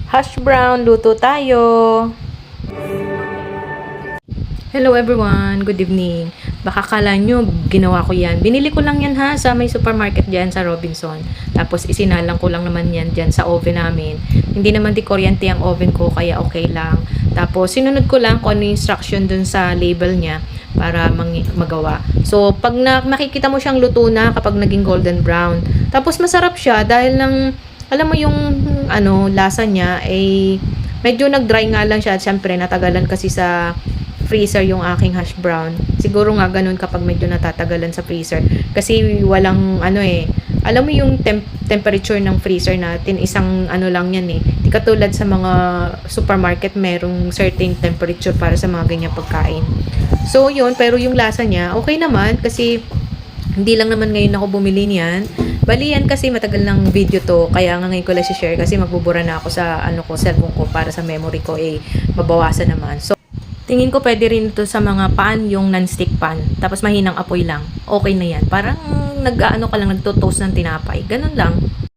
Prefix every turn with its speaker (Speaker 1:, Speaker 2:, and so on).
Speaker 1: Hash brown, luto tayo. Hello everyone, good evening. Baka kala nyo, ginawa ko yan. Binili ko lang yan ha, sa may supermarket dyan sa Robinson. Tapos isinalang ko lang naman yan dyan sa oven namin. Hindi naman di kuryente ang oven ko, kaya okay lang. Tapos sinunod ko lang kung ano yung instruction dun sa label niya para magawa. So, pag makikita mo siyang luto na kapag naging golden brown. Tapos masarap siya dahil lang alam mo yung lasa niya ay medyo nag-dry nga lang siya. Siyempre, natagalan kasi sa freezer yung aking hash brown. Siguro nga ganun kapag medyo natatagalan sa freezer. Kasi walang alam mo yung temperature ng freezer natin, isang lang yan eh. Di katulad sa mga supermarket, merong certain temperature para sa mga ganyang pagkain. So, yun. Pero yung lasa niya, okay naman kasi hindi lang naman ngayon ako bumili niyan. Bali yan kasi matagal ng video to, kaya nga ngayon ko lang share kasi magbubura na ako sa cellphone ko para sa memory ko mabawasan naman. So, tingin ko pwede rin ito sa mga pan, yung non-stick pan. Tapos mahinang apoy lang. Okay na yan. Parang ka lang, nagto-toast ng tinapay. Ganun lang.